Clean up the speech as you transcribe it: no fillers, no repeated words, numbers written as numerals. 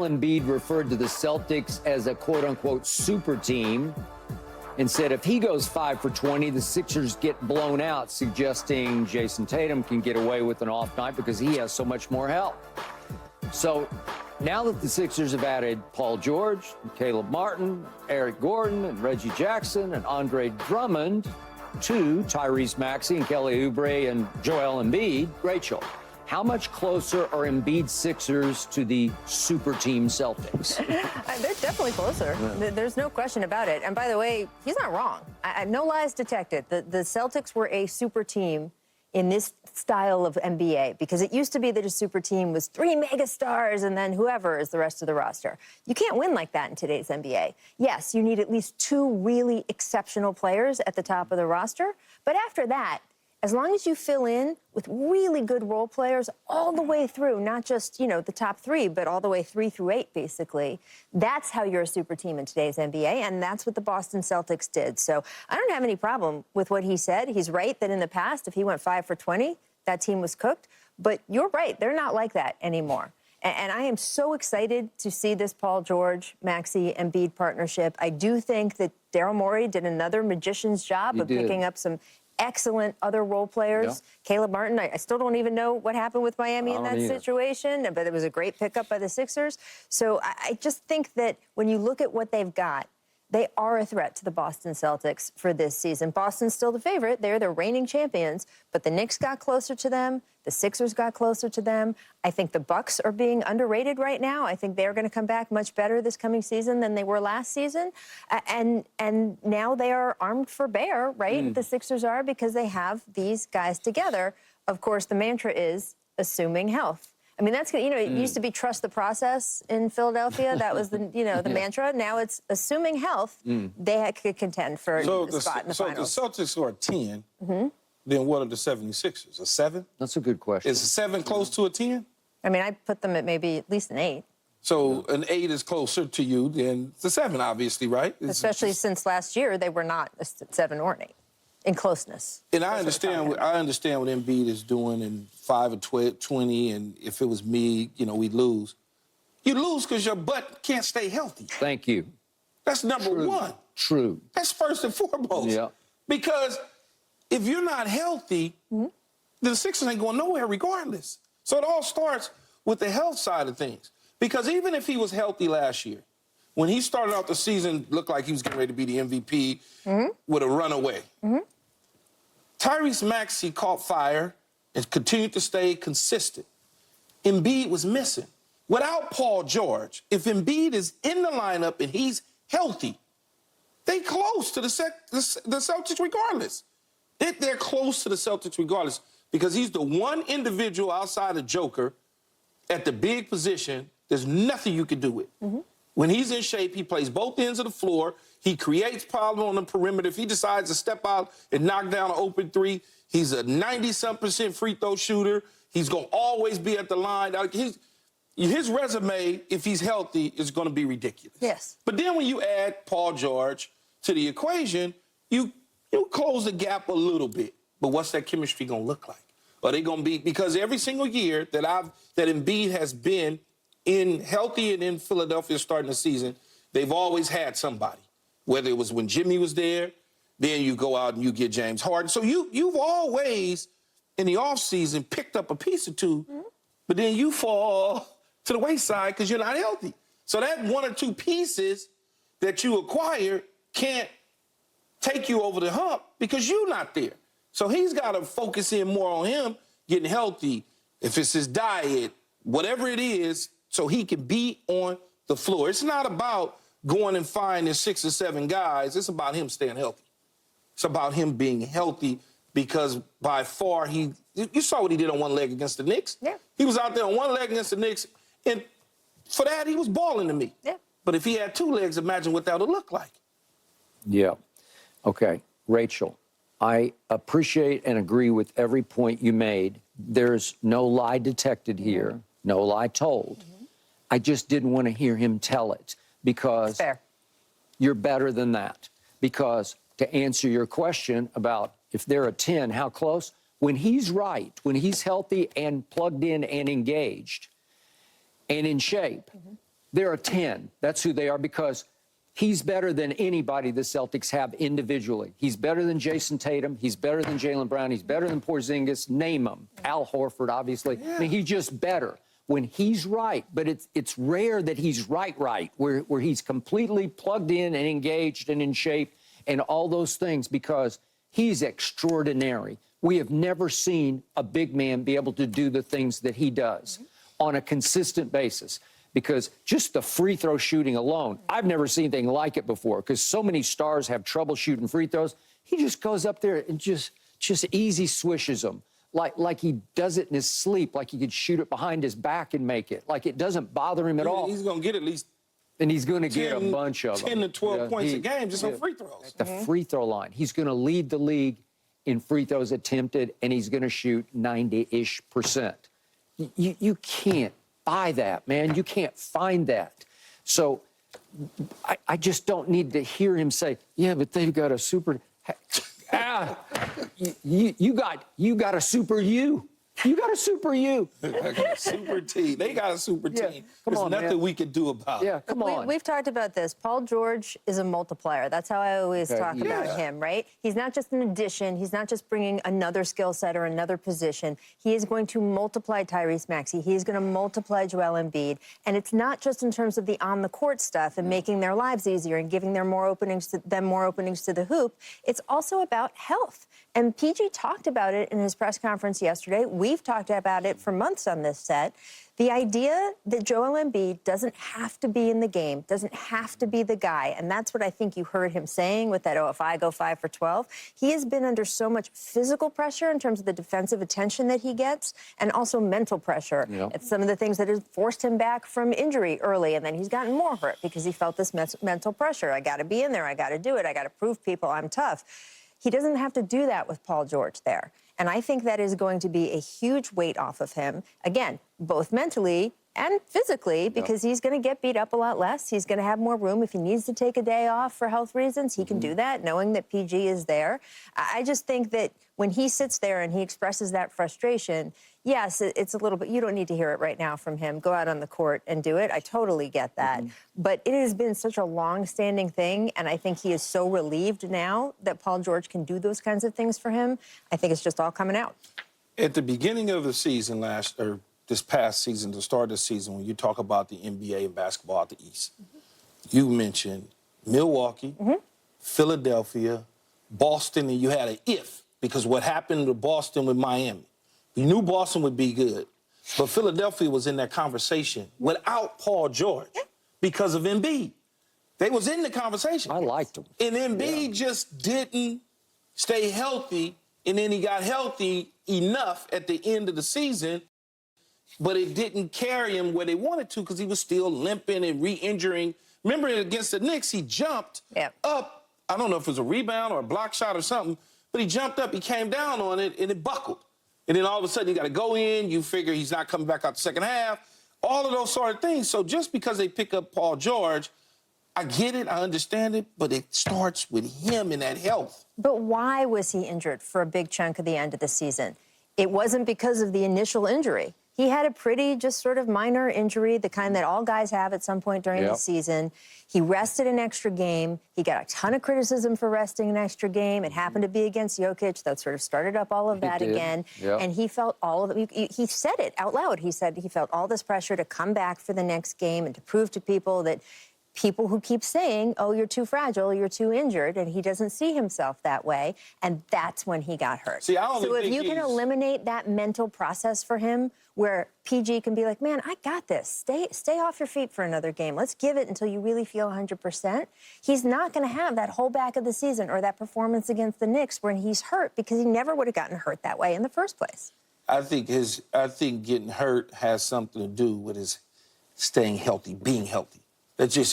Joel Embiid referred to the Celtics as a quote-unquote super team and said if he goes 5 for 20, the Sixers get blown out, suggesting Jason Tatum can get away with an off night because he has so much more help. So now that the Sixers have added Paul George, Caleb Martin, Eric Gordon, and Reggie Jackson, and Andre Drummond, to Tyrese Maxey and Kelly Oubre and Joel Embiid, Rachel, how much closer are Embiid Sixers to the super team Celtics? They're definitely closer. There's no question about it. And by the way, he's not wrong. No lies detected. The Celtics were a super team in this style of NBA, because it used to be that a super team was 3 mega stars and then whoever is the rest of the roster. You can't win like that in today's NBA. Yes, you need at least 2 really exceptional players at the top of the roster, but after that, as long as you fill in with really good role players all the way through, not just, you know, the top 3, but all the way 3 through 8, basically, that's how you're a super team in today's NBA, and that's what the Boston Celtics did. So I don't have any problem with what he said. He's right that in the past, if he went 5 for 20, that team was cooked. But you're right, they're not like that anymore. And I am so excited to see this Paul George, Maxey, Embiid partnership. I do think that Daryl Morey did another magician's job of picking up some excellent other role players. Yeah. Caleb Martin, I still don't even know what happened with Miami in that situation, but it was a great pickup by the Sixers. So I just think that when you look at what they've got, they are a threat to the Boston Celtics for this season. Boston's still the favorite. They're the reigning champions, but the Knicks got closer to them. The Sixers got closer to them. I think the Bucks are being underrated right now. I think they're going to come back much better this coming season than they were last season. And now they are armed for bear, right? The Sixers are, because they have these guys together. Of course, the mantra is assuming health. I mean, that's, you know, it used to be trust the process in Philadelphia. That was the, you know, the mantra. Now it's assuming health, they could contend for the spot in the finals. So the Celtics are a 10. Then what are the 76ers? A 7? That's a good question. Is a 7 close to a 10? I mean, I'd put them at maybe at least an 8. So an 8 is closer to you than the 7, obviously, right? Especially since last year, they were not a 7 or an 8 in closeness. And I understand what Embiid is doing in 5 or 20, and if it was me, you know, we'd lose. You lose because your butt can't stay healthy. Thank you. That's number one. True. That's first and foremost. Yeah. Because if you're not healthy, the Sixers ain't going nowhere regardless. So it all starts with the health side of things. Because even if he was healthy last year, when he started out the season, looked like he was getting ready to be the MVP with a runaway. Tyrese Maxey caught fire and continued to stay consistent. Embiid was missing. Without Paul George, if Embiid is in the lineup and he's healthy, they close to the Celtics regardless. They're close to the Celtics regardless because he's the one individual outside of Joker at the big position there's nothing you can do with. When he's in shape, he plays both ends of the floor. He creates problem on the perimeter. If he decides to step out and knock down an open 3, he's a 90-some% free throw shooter. He's going to always be at the line. His resume, if he's healthy, is going to be ridiculous. Yes. But then when you add Paul George to the equation, you close the gap a little bit. But what's that chemistry going to look like? Are they going to be, because every single year that Embiid has been healthy and in Philadelphia starting the season, they've always had somebody. Whether it was when Jimmy was there, then you go out and you get James Harden. So you've always, in the offseason, picked up a piece or two, but then you fall to the wayside because you're not healthy. So that 1 or 2 pieces that you acquire can't take you over the hump because you're not there. So he's got to focus in more on him getting healthy, if it's his diet, whatever it is, so he can be on the floor. It's not about going and finding 6 or 7 guys. It's about him staying healthy. It's about him being healthy because by far you saw what he did on one leg against the Knicks. Yeah. He was out there on one leg against the Knicks, and for that, he was balling to me. Yeah. But if he had 2 legs, imagine what that would look like. Yeah. Okay. Rachel, I appreciate and agree with every point you made. There's no lie detected here, no lie told. I just didn't want to hear him tell it because you're better than that. Because to answer your question about if they're a 10, how close? When he's right, when he's healthy and plugged in and engaged and in shape, They're a 10. That's who they are because he's better than anybody the Celtics have individually. He's better than Jason Tatum. He's better than Jaylen Brown. He's better than Porzingis. Name them. Al Horford, obviously. Yeah. I mean, he's just better when he's right. But it's rare that he's right, where he's completely plugged in and engaged and in shape and all those things because he's extraordinary. We have never seen a big man be able to do the things that he does on a consistent basis. Because just the free throw shooting alone, I've never seen anything like it before because so many stars have trouble shooting free throws. He just goes up there and just easy swishes them like he does it in his sleep, like he could shoot it behind his back and make it. Like it doesn't bother him at all. He's going to get at least and he's going to get a bunch of 10 them. to 12 points a game just on free throws. At the free throw line. He's going to lead the league in free throws attempted, and he's going to shoot 90-ish%. You can't buy that, man. You can't find that. So I just don't need to hear him say, yeah, but they've got a super... you got a super you. You got a super you. I got a super team. They got a super team. Come There's on, nothing we can do about it. Yeah, come on. We've talked about this. Paul George is a multiplier. That's how I always talk about him, right? He's not just an addition. He's not just bringing another skill set or another position. He is going to multiply Tyrese Maxey. He's going to multiply Joel Embiid. And it's not just in terms of the on-the-court stuff and making their lives easier and giving them more openings to the hoop. It's also about health. And PG talked about it in his press conference yesterday. We've talked about it for months on this set. The idea that Joel Embiid doesn't have to be in the game, doesn't have to be the guy, and that's what I think you heard him saying with that, oh, if I go 5 for 12. He has been under so much physical pressure in terms of the defensive attention that he gets and also mental pressure. Yeah. It's some of the things that have forced him back from injury early, and then he's gotten more hurt because he felt this mental pressure. I got to be in there. I got to do it. I got to prove people I'm tough. He doesn't have to do that with Paul George there. And I think that is going to be a huge weight off of him, again, both mentally and physically, because he's going to get beat up a lot less. He's going to have more room. If he needs to take a day off for health reasons, he can do that, knowing that PG is there. I just think that when he sits there and he expresses that frustration, yes, it's a little bit, you don't need to hear it right now from him. Go out on the court and do it. I totally get that. But it has been such a long-standing thing, and I think he is so relieved now that Paul George can do those kinds of things for him. I think it's just all coming out. At the beginning of the season this past season, the start of the season, when you talk about the NBA and basketball out the East, you mentioned Milwaukee, Philadelphia, Boston, and you had an if, because what happened to Boston with Miami. You knew Boston would be good, but Philadelphia was in that conversation without Paul George because of Embiid. They was in the conversation. I liked him. And Embiid just didn't stay healthy, and then he got healthy enough at the end of the season, but it didn't carry him where they wanted to because he was still limping and re-injuring. Remember against the Knicks, he jumped up. I don't know if it was a rebound or a block shot or something, but he jumped up, he came down on it, and it buckled. And then all of a sudden, you got to go in. You figure he's not coming back out the second half. All of those sort of things. So just because they pick up Paul George, I get it, I understand it, but it starts with him and that health. But why was he injured for a big chunk of the end of the season? It wasn't because of the initial injury. He had a pretty just sort of minor injury, the kind that all guys have at some point during the season. He rested an extra game. He got a ton of criticism for resting an extra game. It happened to be against Jokic. That sort of started up all of that again. And he felt all of it. He said it out loud. He said he felt all this pressure to come back for the next game and to prove to people that people who keep saying, oh, you're too fragile, you're too injured, and he doesn't see himself that way, and that's when he got hurt. See, so if you can eliminate that mental process for him where PG can be like, man, I got this. Stay off your feet for another game. Let's give it until you really feel 100%. He's not going to have that whole back of the season or that performance against the Knicks when he's hurt because he never would have gotten hurt that way in the first place. I think getting hurt has something to do with his staying healthy, being healthy. That's just